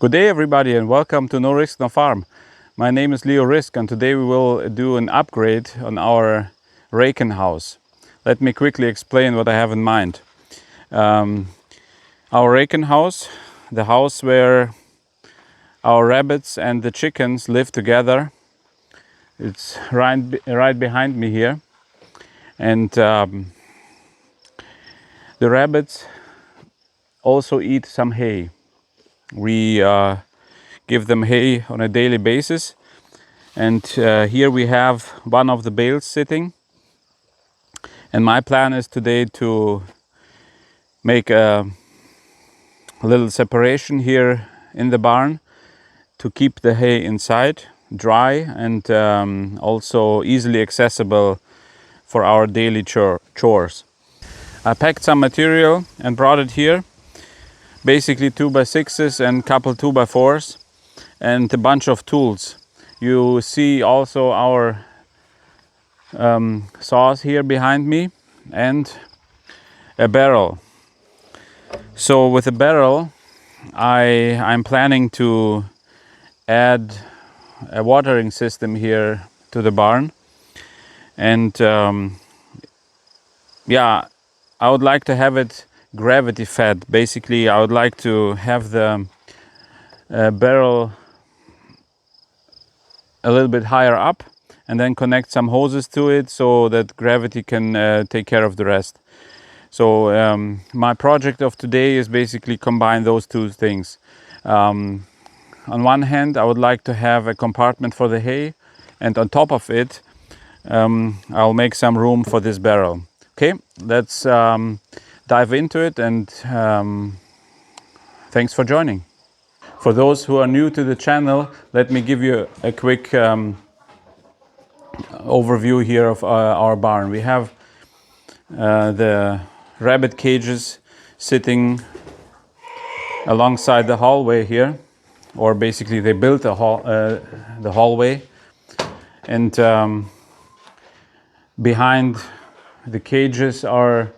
Good day everybody and welcome to No Risk No Farm. My name is Leo Risk and today we will do an upgrade on our Raken house. Let me quickly explain what I have in mind. Our Raken house, the house where our rabbits and the chickens live together, it's right behind me here. And the rabbits also eat some hay. We give them hay on a daily basis, and here we have one of the bales sitting, and my plan is today to make a little separation here in the barn to keep the hay inside dry and also easily accessible for our daily chores. I packed some material and brought it here, basically 2x6s and couple 2x4s and a bunch of tools. You see also our saws here behind me and a barrel. So with a barrel I'm planning to add a watering system here to the barn, and yeah, I would like to have it gravity fed. Basically I would like to have the barrel a little bit higher up and then connect some hoses to it so that gravity can take care of the rest. So my project of today is basically combine those two things. On one hand I would like to have a compartment for the hay, and on top of it I'll make some room for this barrel. Okay, let's dive into it, and thanks for joining. For those who are new to the channel, let me give you a quick overview here of our barn. We have the rabbit cages sitting alongside the hallway here, or basically they built the hallway, and behind the cages are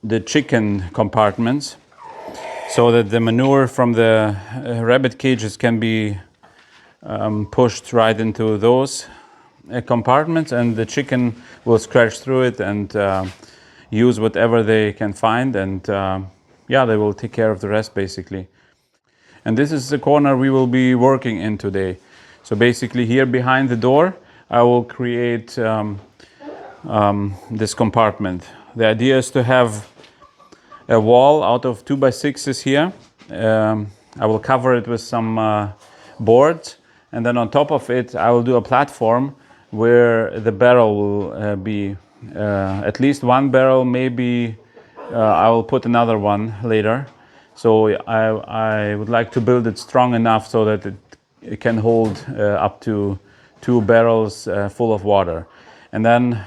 the chicken compartments, so that the manure from the rabbit cages can be pushed right into those compartments, and the chicken will scratch through it and use whatever they can find, and yeah, they will take care of the rest basically. And this is the corner we will be working in today. So basically here behind the door I will create this compartment. The idea is to have a wall out of 2x6s here. I will cover it with some boards, and then on top of it I will do a platform where the barrel will be. At least one barrel, maybe I will put another one later. So I would like to build it strong enough so that it can hold up to 2 barrels full of water. And then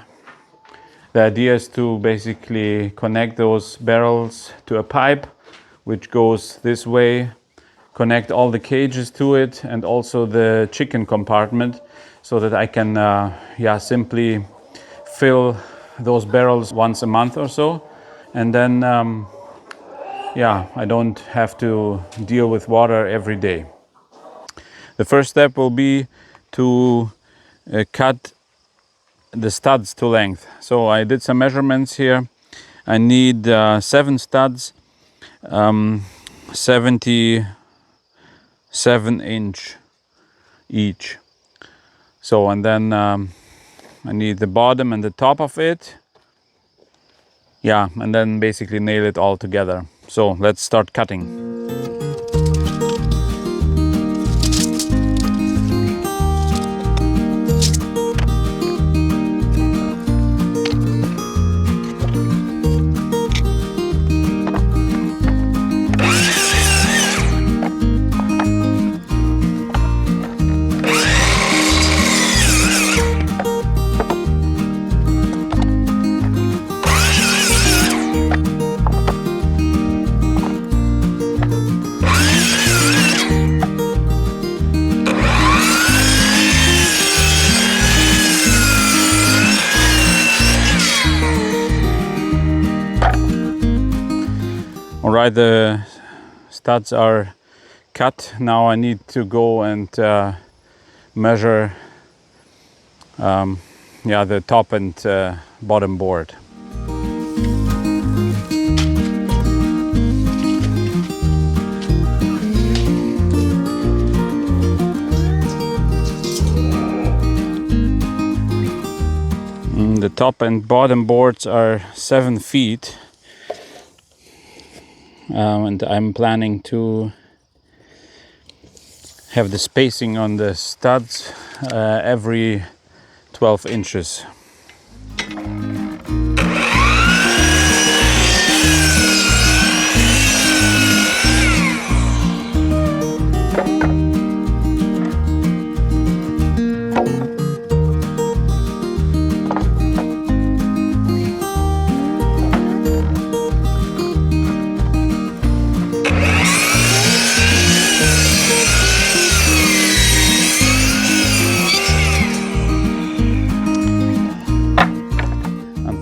the idea is to basically connect those barrels to a pipe which goes this way, connect all the cages to it and also the chicken compartment, so that I can simply fill those barrels once a month or so, and then I don't have to deal with water every day. The first step will be to cut the studs to length. So I did some measurements here. I need 7 studs, 77 inch each. So, and then I need the bottom and the top of it. Yeah, and then basically nail it all together. So let's start cutting. Alright, the studs are cut. Now I need to go and measure the top and bottom board. The top and bottom boards are 7 feet, and I'm planning to have the spacing on the studs every 12 inches.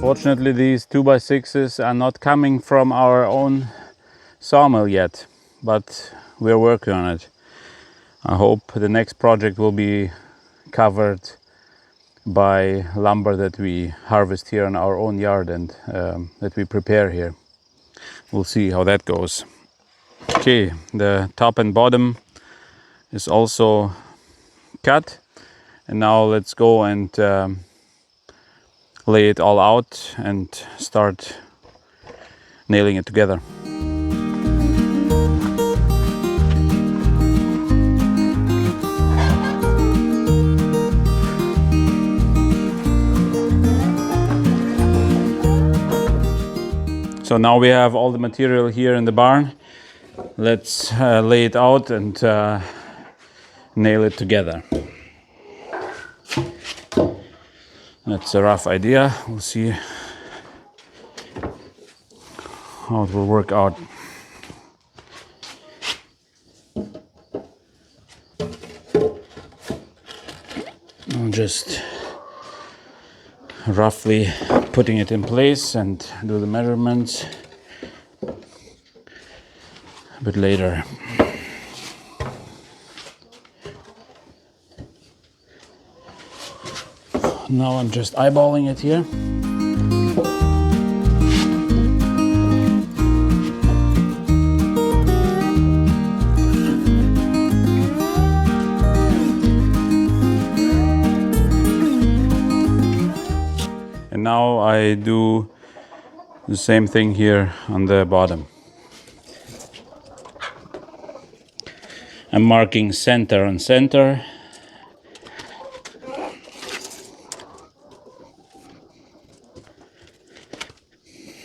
Unfortunately, these 2x6s are not coming from our own sawmill yet, but we're working on it. I hope the next project will be covered by lumber that we harvest here in our own yard and that we prepare here. We'll see how that goes. Okay, the top and bottom is also cut, and now let's go and lay it all out and start nailing it together. So now we have all the material here in the barn. Let's lay it out and nail it together. That's a rough idea. We'll see how it will work out. I'm just roughly putting it in place and do the measurements a bit later. Now I'm just eyeballing it here. And now I do the same thing here on the bottom. I'm marking center on center.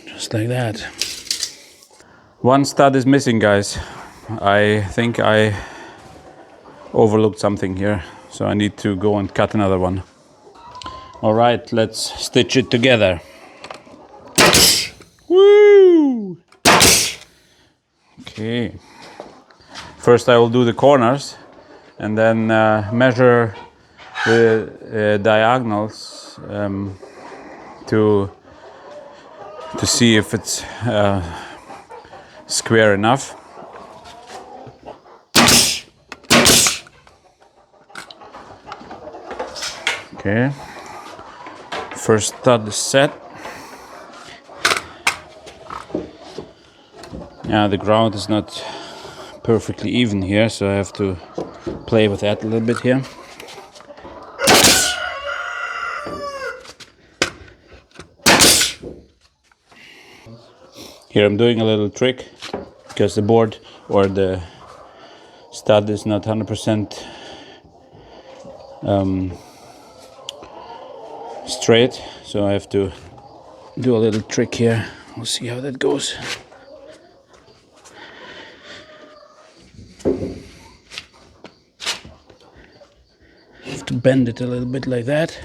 Just like that. One stud is missing, guys. I think I overlooked something here, so I need to go and cut another one. All right, let's stitch it together. Woo! Okay. First I will do the corners and then measure the diagonals to see if it's square enough. Okay, first stud is set. Yeah, the ground is not perfectly even here, so I have to play with that a little bit here. Here I'm doing a little trick because the board or the stud is not 100% straight, so I have to do a little trick here. We'll see how that goes. Have to bend it a little bit like that.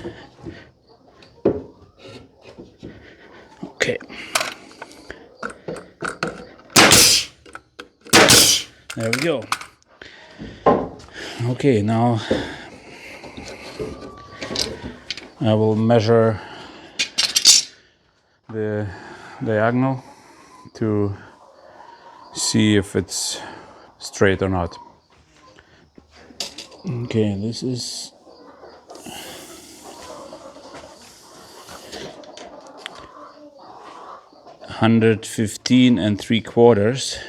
Okay. There we go. Okay, now I will measure the diagonal to see if it's straight or not. Okay, this is 115 3/4.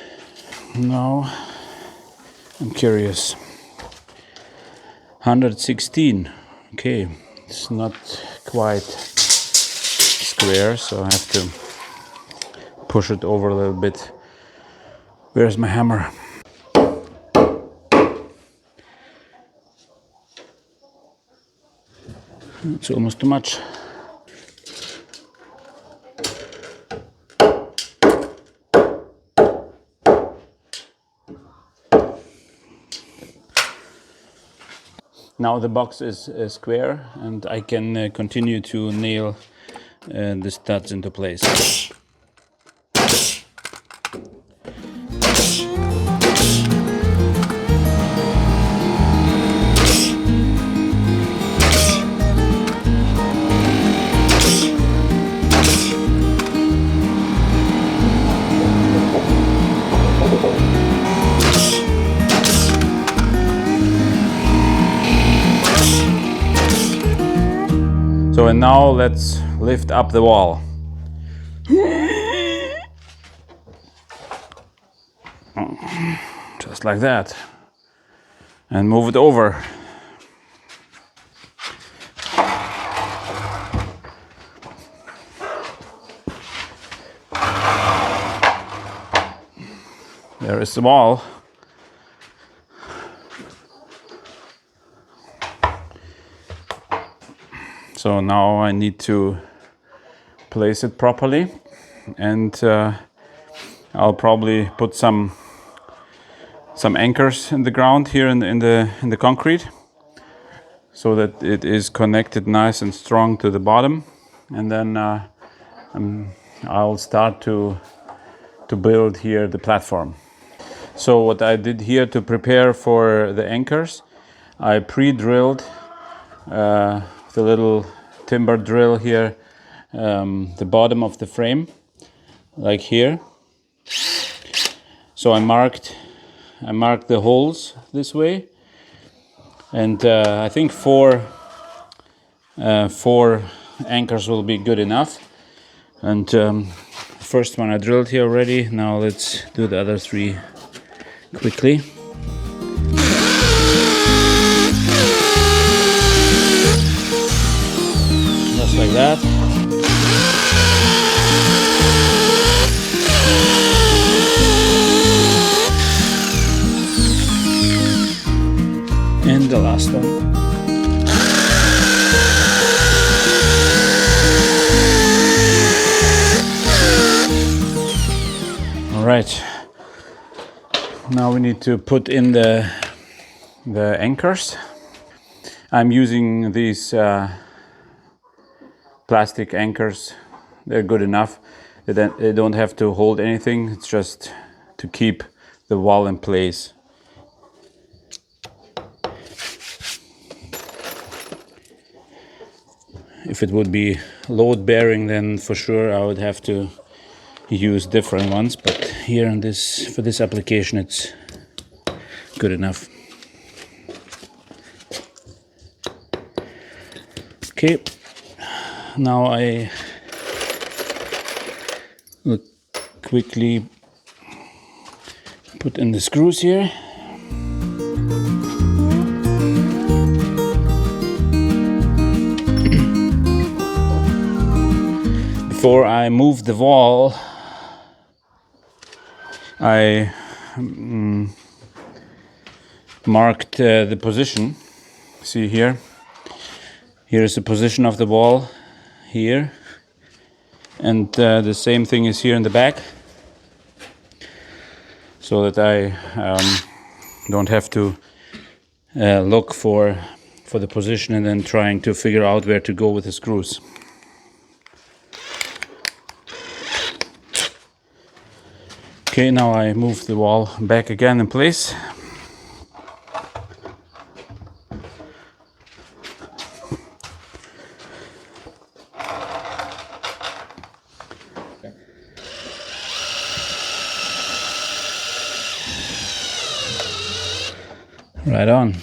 Now I'm curious. 116. Okay, it's not quite square, so I have to push it over a little bit. Where's my hammer? It's almost too much. Now the box is square, and I can continue to nail the studs into place. So, and now let's lift up the wall. Just like that. And move it over. There is the wall. So now I need to place it properly, and I'll probably put some anchors in the ground here in the concrete, so that it is connected nice and strong to the bottom, and then I'll start to build here the platform. So what I did here to prepare for the anchors, I pre-drilled the little timber drill here, the bottom of the frame, like here. So I marked the holes this way, and I think four anchors will be good enough. And first one I drilled here already. Now let's do the other three quickly. Just like that. And the last one. All right. Now we need to put in the anchors. I'm using these plastic anchors. They're good enough. They don't have to hold anything. It's just to keep the wall in place. If it would be load bearing, then for sure I would have to use different ones, but here in for this application it's good enough. Okay, now I will quickly put in the screws here. Before I move the wall, I marked the position. See here? Here is the position of the wall here, and the same thing is here in the back, so that I don't have to look for the position and then trying to figure out where to go with the screws. Okay, now I move the wall back again in place. Right on.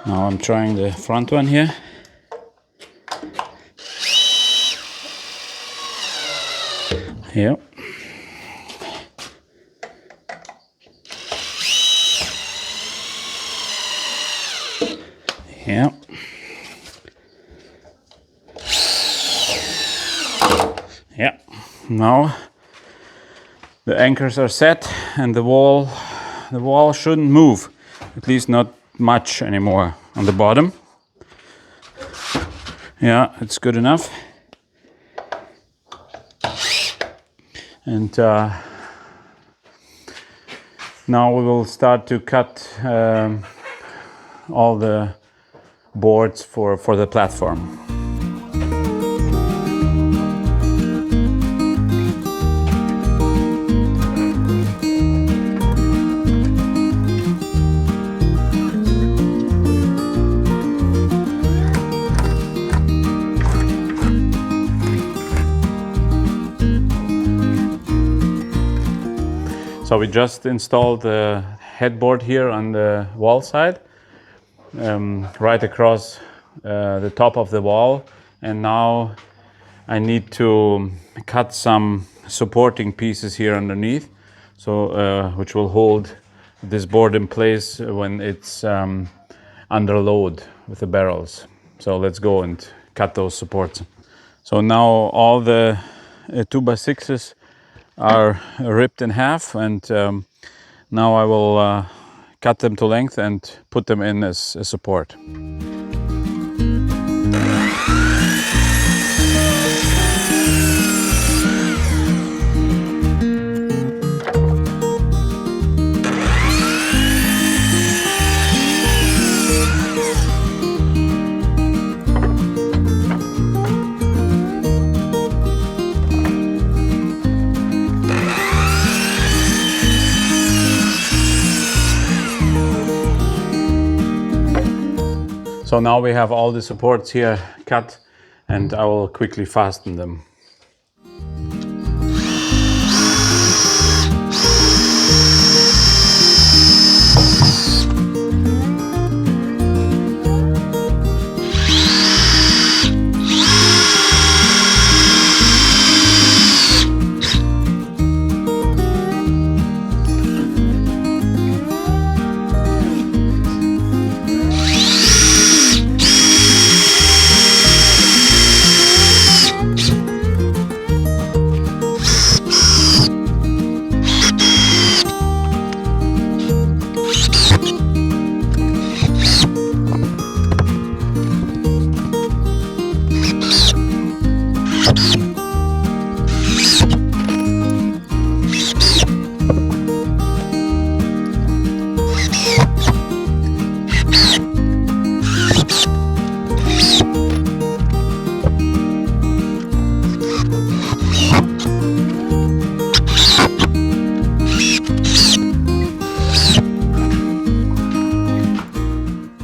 Now I'm trying the front one here. Yep. Yep. Yep. Now the anchors are set and the wall shouldn't move, at least not much anymore on the bottom. Yeah, it's good enough. And now we will start to cut all the boards for the platform. So we just installed the headboard here on the wall side, right across the top of the wall, and now I need to cut some supporting pieces here underneath, so which will hold this board in place when it's under load with the barrels. So let's go and cut those supports. So now all the 2x6s are ripped in half, and now I will cut them to length and put them in as a support. So now we have all the supports here cut, and I will quickly fasten them.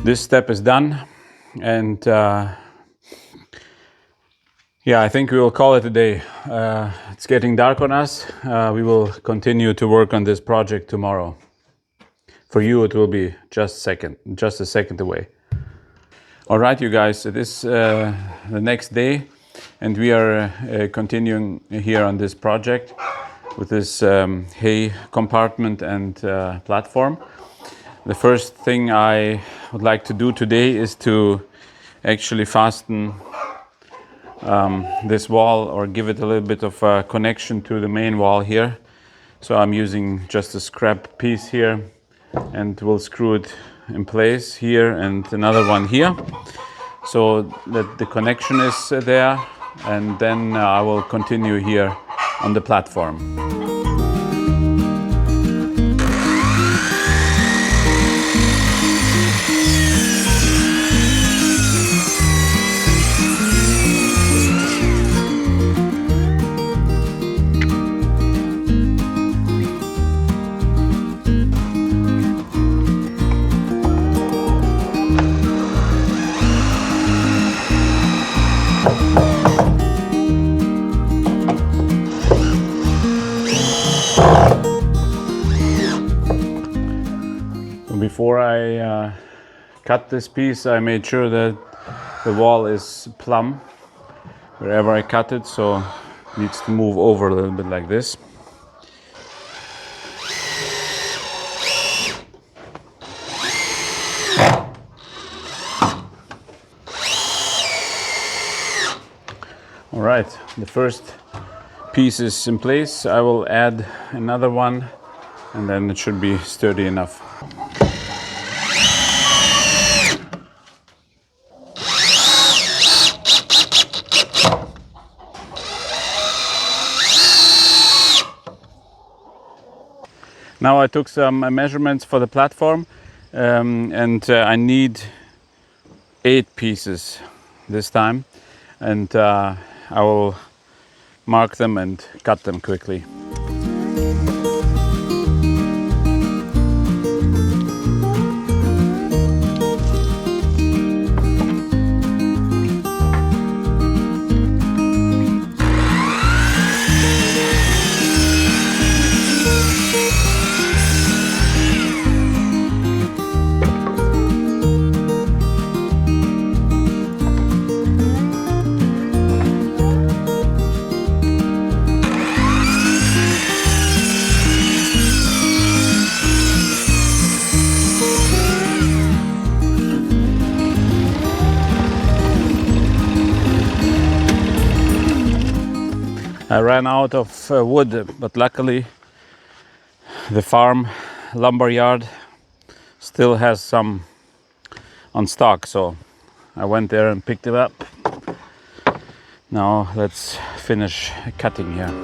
This step is done, and yeah, I think we will call it a day. It's getting dark on us. We will continue to work on this project tomorrow. For you, it will be just a second away. All right, you guys, it is the next day, and we are continuing here on this project with this hay compartment and platform. The first thing I would like to do today is to actually fasten this wall, or give it a little bit of a connection to the main wall here. So I'm using just a scrap piece here, and we'll screw it in place here and another one here, so that the connection is there, and then I will continue here on the platform. Before I cut this piece, I made sure that the wall is plumb wherever I cut it, so it needs to move over a little bit like this. All right, the first piece is in place. I will add another one, and then it should be sturdy enough. Now I took some measurements for the platform, and I need 8 pieces this time, and I will mark them and cut them quickly. I ran out of wood, but luckily the farm lumber yard still has some on stock, so I went there and picked it up. Now let's finish cutting here.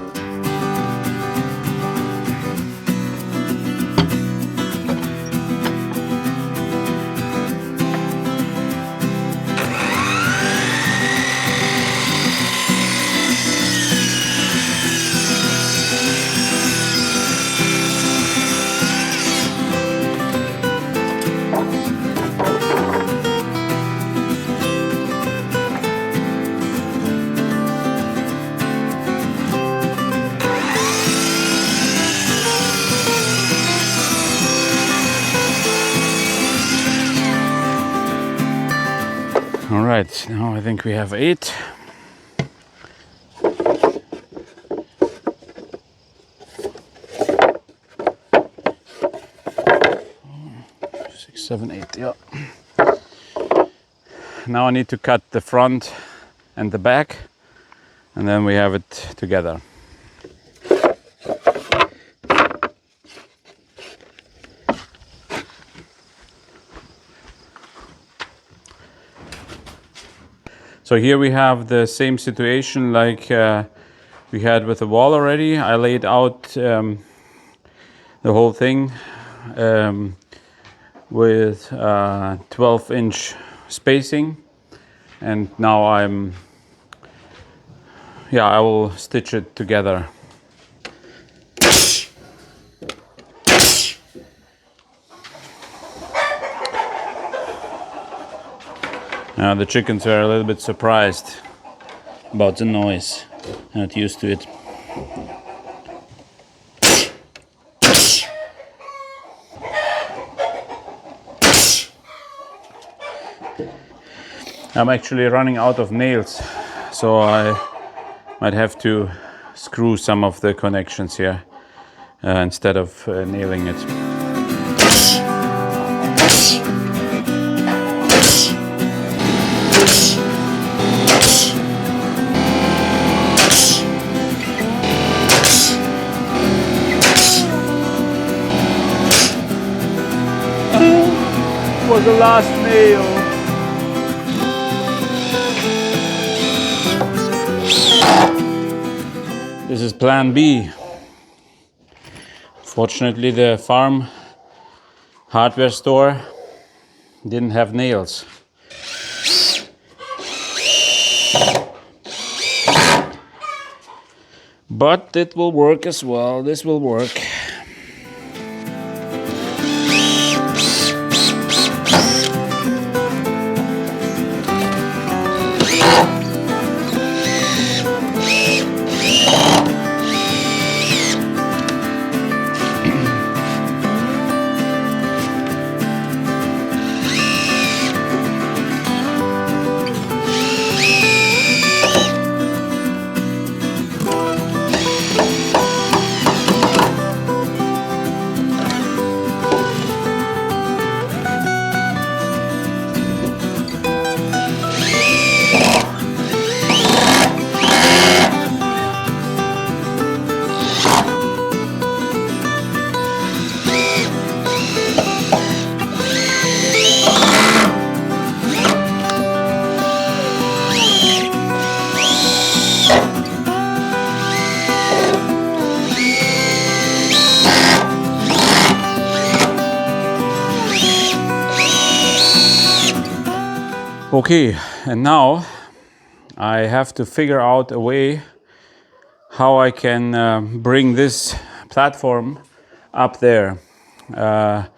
All right, now I think we have 8. Six, 7, 8, yeah. Now I need to cut the front and the back, and then we have it together. So here we have the same situation like we had with the wall already. I laid out the whole thing with 12-inch spacing, and now I will stitch it together. The chickens were a little bit surprised about the noise. Not used to it. I'm actually running out of nails, so I might have to screw some of the connections here instead of nailing it. Was the last nail. This is plan B. Fortunately, the farm hardware store didn't have nails. But it will work as well. This will work. Okay, and now I have to figure out a way how I can bring this platform up there. I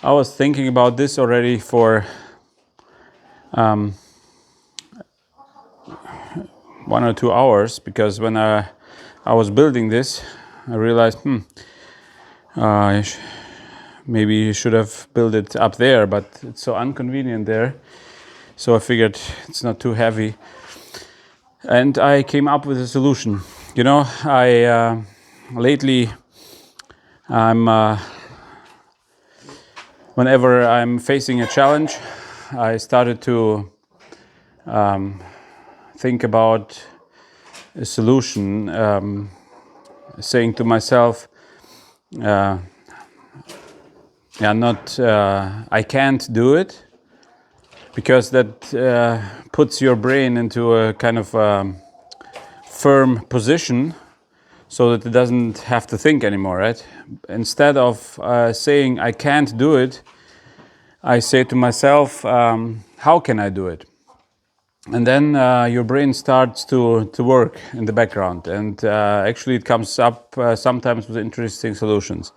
was thinking about this already for 1 or 2 hours, because when I was building this, I realized, maybe you should have built it up there, but it's so inconvenient there. So I figured it's not too heavy, and I came up with a solution. You know, I lately whenever I'm facing a challenge, I started to think about a solution, saying to myself, I can't do it, because that puts your brain into a kind of firm position, so that it doesn't have to think anymore, right? Instead of saying I can't do it, I say to myself, how can I do it? And then your brain starts to work in the background, and actually it comes up sometimes with interesting solutions.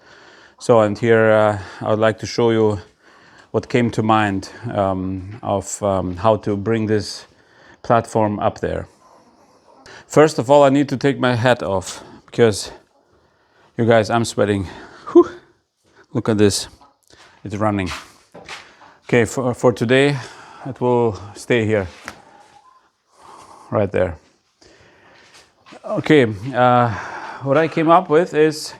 So, and here I would like to show you what came to mind of how to bring this platform up there. First of all, I need to take my hat off, because you guys, I'm sweating. Whew. Look at this, it's running. Okay, for today, it will stay here, right there. Okay, what I came up with is,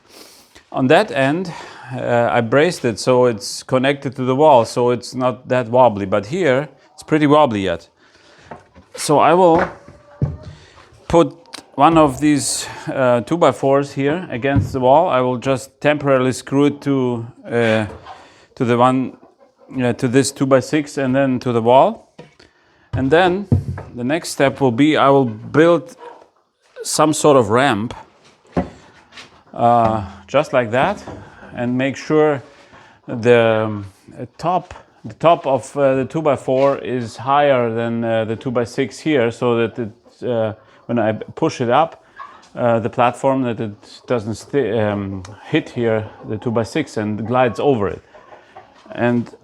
on that end, I braced it so it's connected to the wall, so it's not that wobbly. But here, it's pretty wobbly yet. So I will put one of these 2x4s here against the wall. I will just temporarily screw it to the one, to this 2x6, and then to the wall. And then the next step will be, I will build some sort of ramp, just like that, and make sure the top of the 2x4 is higher than the 2x6 here, so that it, when I push it up the platform, that it doesn't hit here the 2x6 and glides over it. And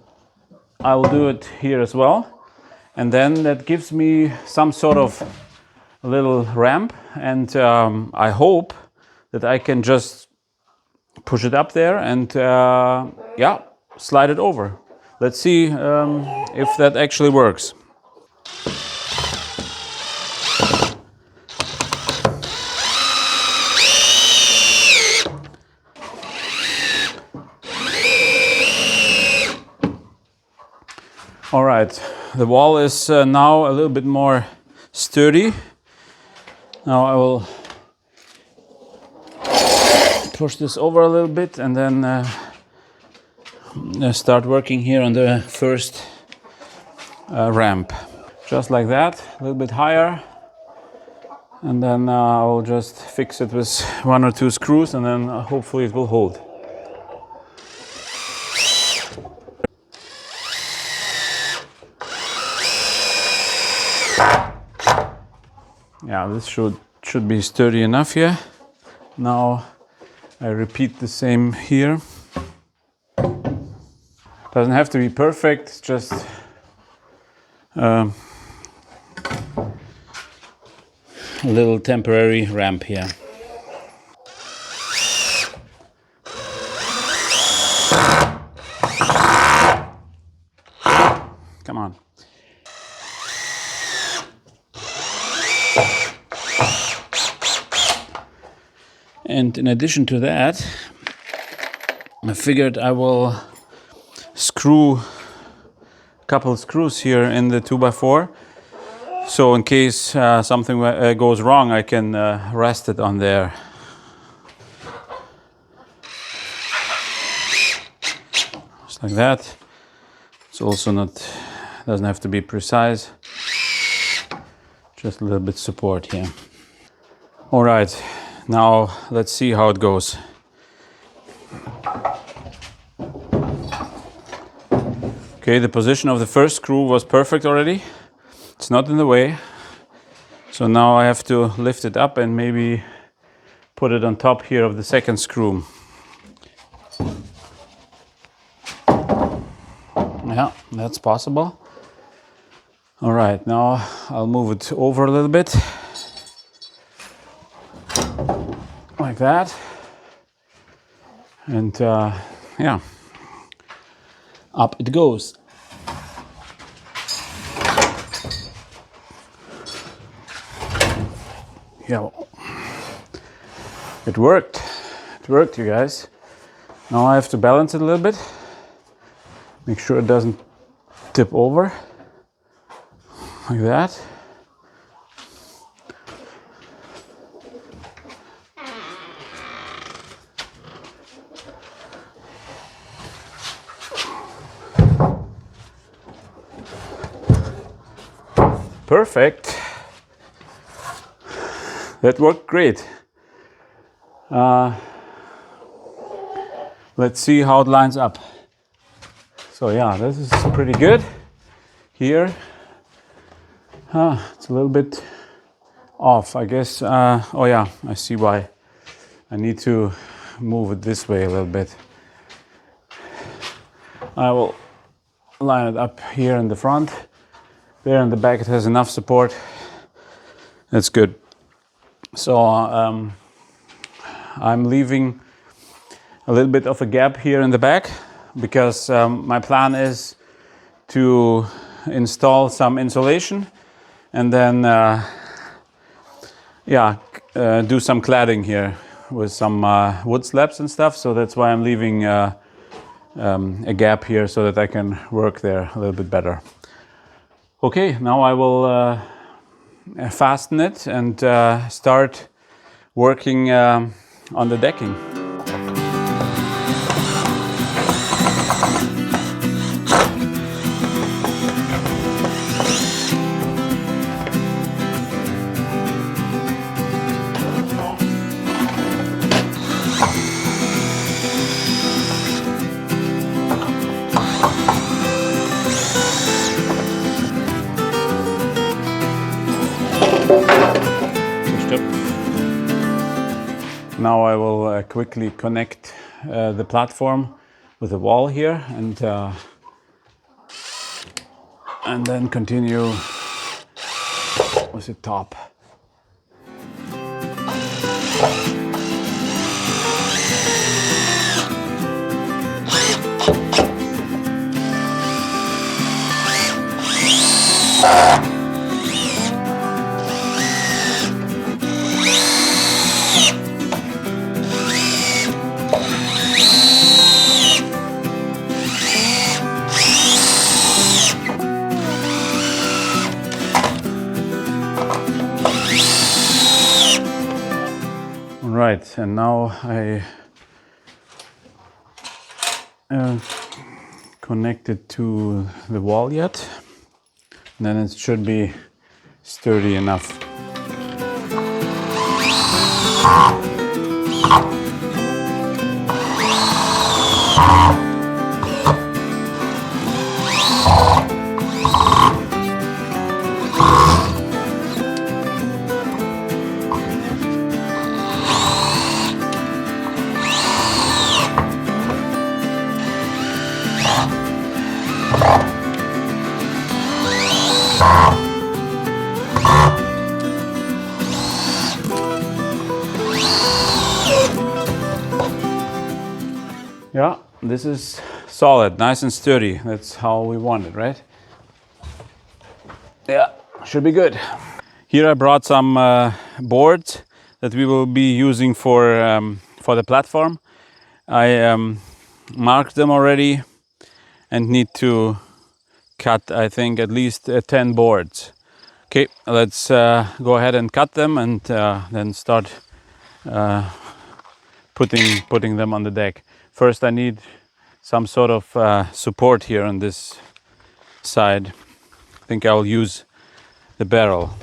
I will do it here as well, and then that gives me some sort of little ramp, and I hope that I can just push it up there and slide it over. Let's see if that actually works. All right, the wall is now a little bit more sturdy. Now I will push this over a little bit, and then start working here on the first ramp. Just like that, a little bit higher. And then I will just fix it with 1 or 2 screws, and then hopefully it will hold. Yeah, this should be sturdy enough here. Now I repeat the same here. Doesn't have to be perfect, it's just a little temporary ramp here. Come on. And in addition to that, I figured I will screw a couple of screws here in the 2x4. So in case something goes wrong, I can rest it on there. Just like that. It's also doesn't have to be precise. Just a little bit support here. All right, now let's see how it goes. Okay, the position of the first screw was perfect already. It's not in the way. So now I have to lift it up and maybe put it on top here of the second screw. Yeah, that's possible. All right, now I'll move it over a little bit. Like that. And yeah, up it goes. Yeah, it worked. It worked, you guys. Now I have to balance it a little bit. Make sure it doesn't tip over. Like that. Perfect. That worked great. Let's see how it lines up. So yeah, this is pretty good. Here, it's a little bit off, I guess. Oh yeah, I see why. I need to move it this way a little bit. I will line it up here in the front. There in the back it has enough support. That's good. So I'm leaving a little bit of a gap here in the back because my plan is to install some insulation and then do some cladding here with some wood slabs and stuff. So that's why I'm leaving a gap here so that I can work there a little bit better. Okay, now I will fasten it and start working on the decking. Now I will quickly connect the platform with the wall here and then continue with the top. Right, and now I connect it to the wall yet, and then it should be sturdy enough. Yeah, this is solid, nice and sturdy. That's how we want it, right? Yeah, should be good. Here I brought some boards that we will be using for the platform. I marked them already and need to cut, I think, at least 10 boards. Okay, let's go ahead and cut them and then start putting them on the deck. First I need some sort of support here on this side. I think I'll use the barrel.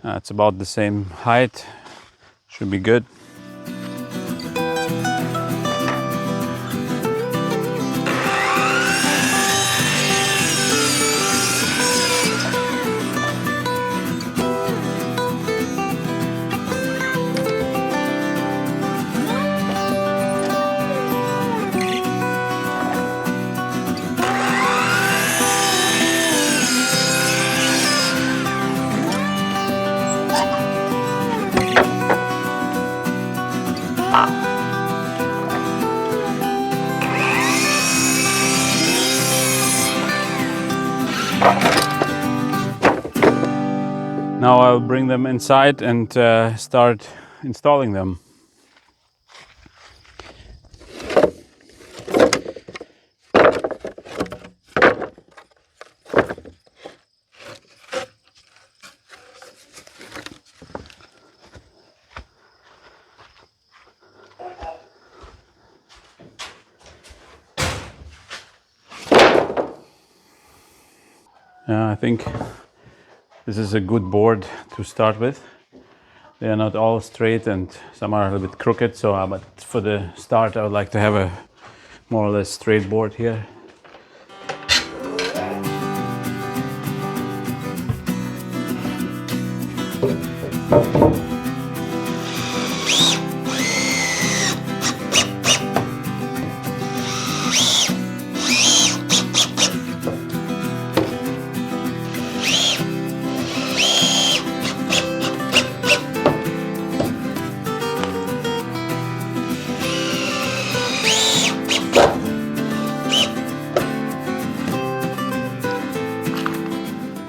It's about the same height, should be good. Now I'll bring them inside and start installing them. I think this is a good board to start with. They are not all straight and some are a little bit crooked, so but for the start I would like to have a more or less straight board here.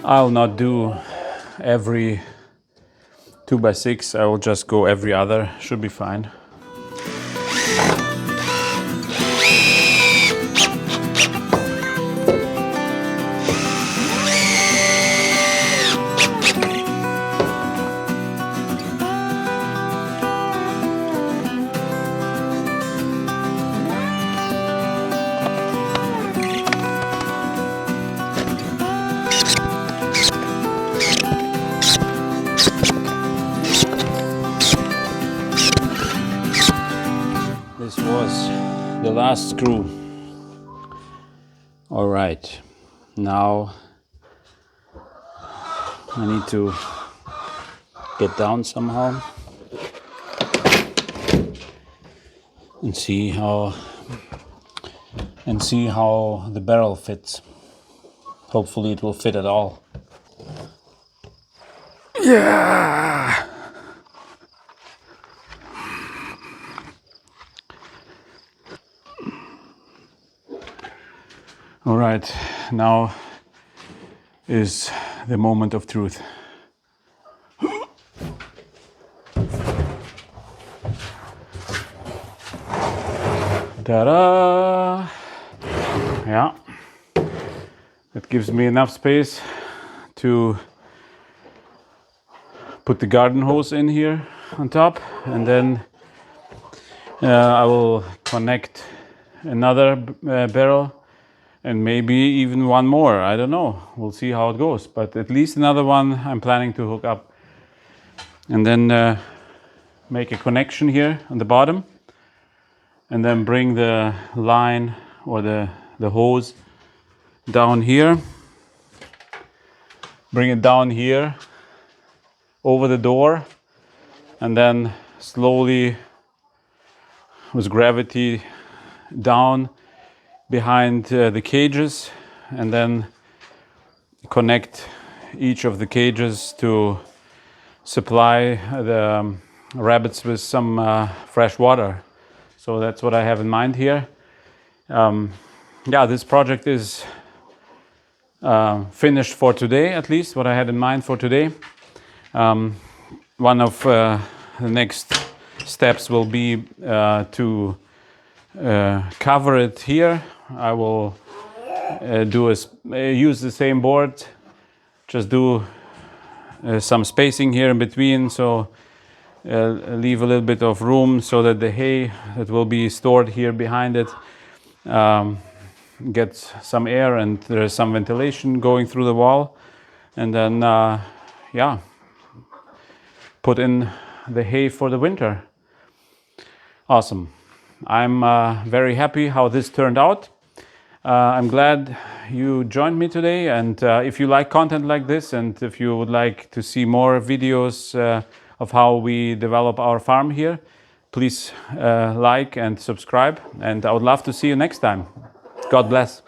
I'll not do every 2x6, I will just go every other, should be fine. This was the last screw. All right, now I need to get down somehow and see how the barrel fits. Hopefully it will fit at all. Yeah. All right, now is the moment of truth. Ta-da! Yeah, that gives me enough space to put the garden hose in here on top, and then I will connect another barrel and maybe even one more. I don't know, we'll see how it goes, but at least another one I'm planning to hook up, and then make a connection here on the bottom, and then bring the line or the hose down here, bring it down here over the door, and then slowly with gravity down behind the cages, and then connect each of the cages to supply the rabbits with some fresh water. So that's what I have in mind here. Yeah, this project is finished for today, at least what I had in mind for today. One of the next steps will be to cover it here. I will use the same board, just do some spacing here in between, so leave a little bit of room so that the hay that will be stored here behind it gets some air and there is some ventilation going through the wall, and then yeah, put in the hay for the winter. Awesome. I'm very happy how this turned out. I'm glad you joined me today, and if you like content like this, and if you would like to see more videos of how we develop our farm here, please like and subscribe, and I would love to see you next time. God bless.